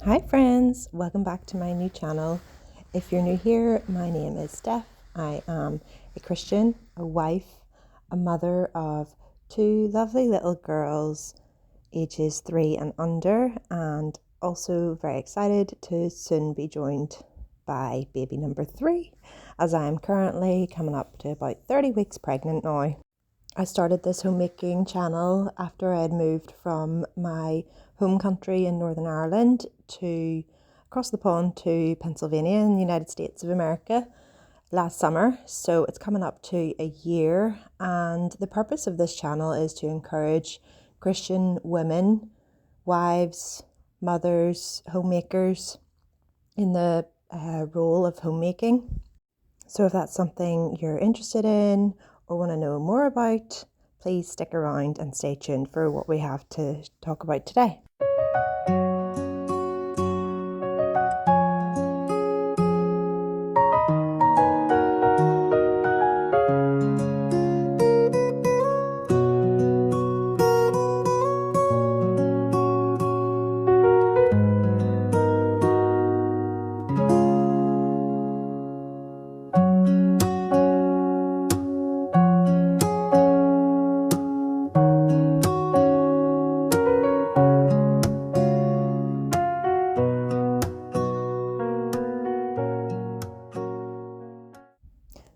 Hi friends, welcome back to my new channel. If you're new here, my name is Steph. I am a Christian, a wife, a mother of two lovely little girls, ages 3 and under, and also very excited to soon be joined by baby number 3, as I am currently coming up to about 30 weeks pregnant now. I started this homemaking channel after I had moved from my home country in Northern Ireland to across the pond to Pennsylvania in the United States of America last summer. So it's coming up to a year, and the purpose of this channel is to encourage Christian women, wives, mothers, homemakers in the role of homemaking. So if that's something you're interested in or want to know more about, please stick around and stay tuned for what we have to talk about today.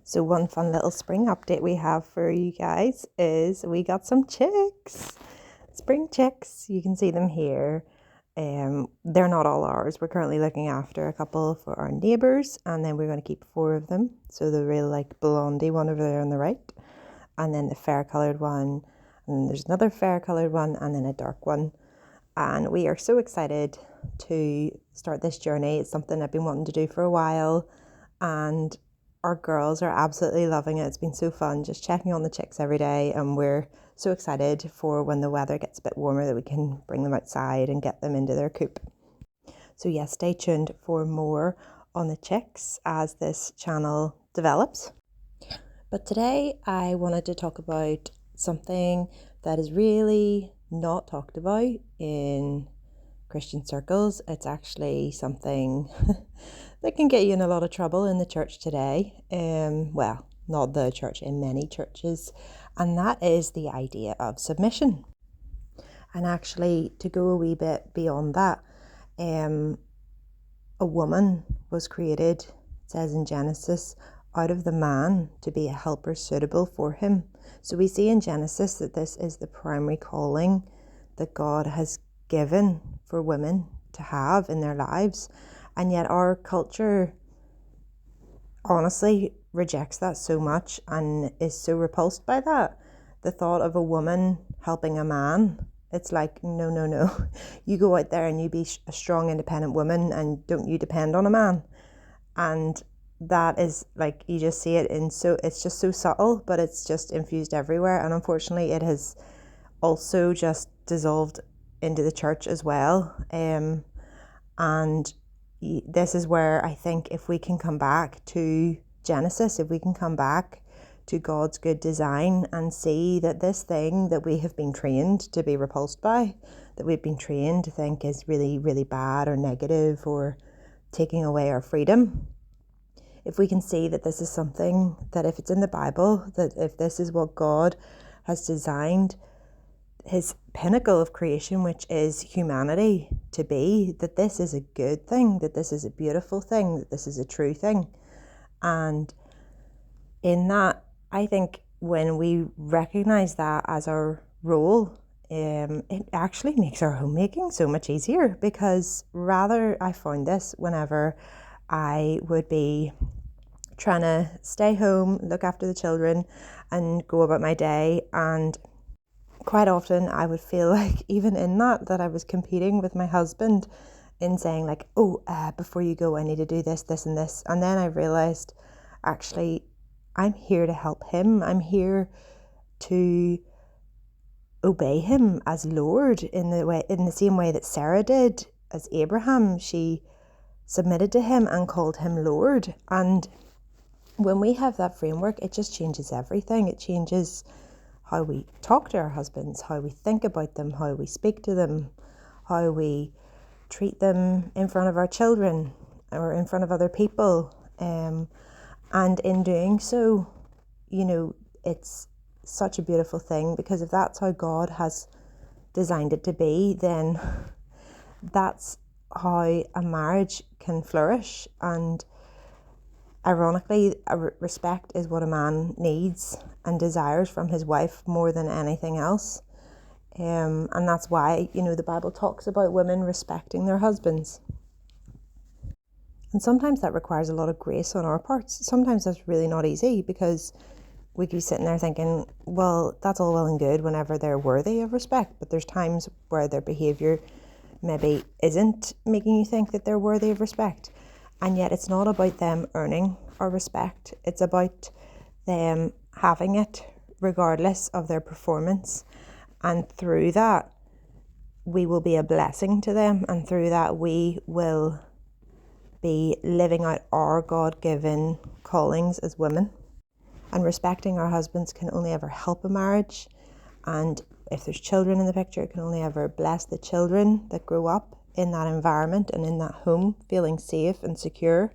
So one fun little spring update we have for you guys is we got some chicks, spring chicks. You can see them here. They're not all ours. We're currently looking after a couple for our neighbours, and then we're going to keep 4 of them. So the real blondie one over there on the right, and then the fair coloured one, and there's another fair coloured one, and then a dark one. And we are so excited to start this journey. It's something I've been wanting to do for a while, and our girls are absolutely loving it. It's been so fun just checking on the chicks every day, and we're so excited for when the weather gets a bit warmer that we can bring them outside and get them into their coop. So yes, stay tuned for more on the chicks as this channel develops. But today I wanted to talk about something that is really not talked about in Christian circles. It's actually something that can get you in a lot of trouble in the church today. Well, not the church, in many churches, and that is the idea of submission. And actually, to go a wee bit beyond that, a woman was created, it says in Genesis, out of the man to be a helper suitable for him. So we see in Genesis that this is the primary calling that God has given for women to have in their lives. And yet our culture honestly rejects that so much and is so repulsed by that. The thought of a woman helping a man, it's like, no, no, no. You go out there and you be a strong, independent woman, and don't you depend on a man. And that is like, you just see it it's just so subtle, but it's just infused everywhere. And unfortunately, it has also just dissolved into the church as well. And this is where I think if we can come back to Genesis, if we can come back to God's good design and see that this thing that we have been trained to be repulsed by, that we've been trained to think is really, really bad or negative or taking away our freedom, if we can see that this is something that if it's in the Bible, that if this is what God has designed his pinnacle of creation, which is humanity, to be, that this is a good thing, that this is a beautiful thing, that this is a true thing. And in that, I think when we recognize that as our role, it actually makes our homemaking so much easier, because I found this whenever I would be trying to stay home, look after the children and go about my day, and quite often I would feel like even in that I was competing with my husband in saying like, before you go, I need to do this, this and this. And then I realized, actually, I'm here to help him. I'm here to obey him as Lord in the same way that Sarah did as Abraham. She submitted to him and called him Lord. And when we have that framework, it just changes everything. It changes how we talk to our husbands, how we think about them, how we speak to them, how we treat them in front of our children or in front of other people. And in doing so, it's such a beautiful thing, because if that's how God has designed it to be, then that's how a marriage can flourish. And ironically, respect is what a man needs and desires from his wife more than anything else. And that's why, the Bible talks about women respecting their husbands. And sometimes that requires a lot of grace on our parts. Sometimes that's really not easy, because we could be sitting there thinking, well, that's all well and good whenever they're worthy of respect. But there's times where their behaviour maybe isn't making you think that they're worthy of respect. And yet it's not about them earning our respect. It's about them having it regardless of their performance. And through that, we will be a blessing to them. And through that, we will be living out our God-given callings as women. And respecting our husbands can only ever help a marriage. And if there's children in the picture, it can only ever bless the children that grow up in that environment and in that home, feeling safe and secure.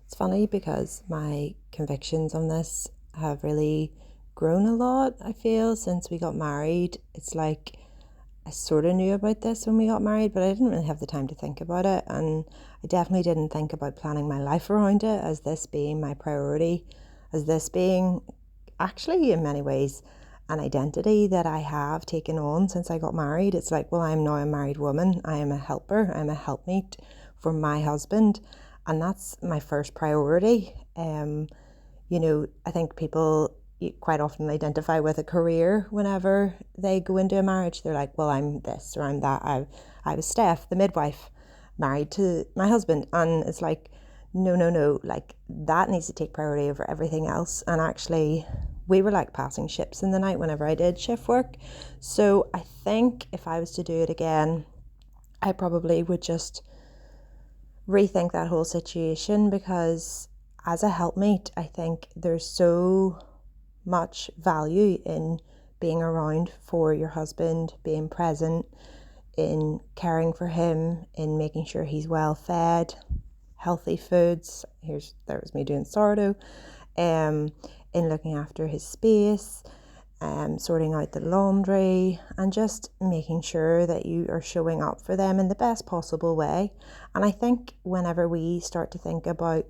It's funny because my convictions on this have really grown a lot, I feel, since we got married. It's like I sort of knew about this when we got married, but I didn't really have the time to think about it. And I definitely didn't think about planning my life around it, as this being my priority, as this being actually in many ways an identity that I have taken on since I got married. It's like, well, I'm now a married woman. I am a helper. I'm a helpmate for my husband. And that's my first priority. I think people quite often identify with a career whenever they go into a marriage. They're like, well, I'm this or I'm that. I was Steph, the midwife, married to my husband. And it's like, no, like that needs to take priority over everything else. And actually, we were like passing ships in the night whenever I did shift work. So I think if I was to do it again, I probably would just rethink that whole situation, because as a helpmate, I think there's so much value in being around for your husband, being present, in caring for him, in making sure he's well fed, healthy foods. There was me doing sourdough, in looking after his space, sorting out the laundry, and just making sure that you are showing up for them in the best possible way. And I think whenever we start to think about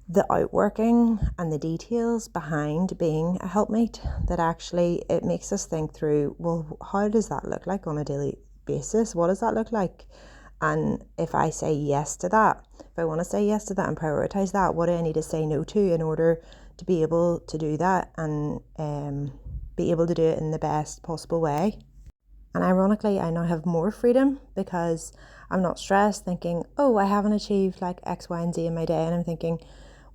the outworking and the details behind being a helpmate, that actually it makes us think through, well, how does that look like on a daily basis? What does that look like? And if I say yes to that, if I want to say yes to that and prioritize that, what do I need to say no to in order to be able to do that and be able to do it in the best possible way? And ironically, I now have more freedom, because I'm not stressed thinking, oh, I haven't achieved like X, Y, and Z in my day. And I'm thinking,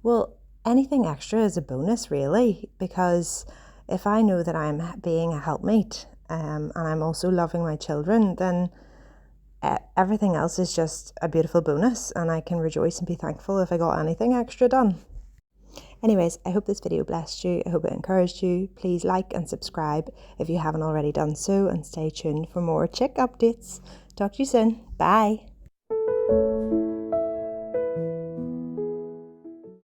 well, anything extra is a bonus, really, because if I know that I'm being a helpmate and I'm also loving my children, then everything else is just a beautiful bonus, and I can rejoice and be thankful if I got anything extra done. Anyways, I hope this video blessed you. I hope it encouraged you. Please like and subscribe if you haven't already done so, and stay tuned for more chick updates. Talk to you soon. Bye.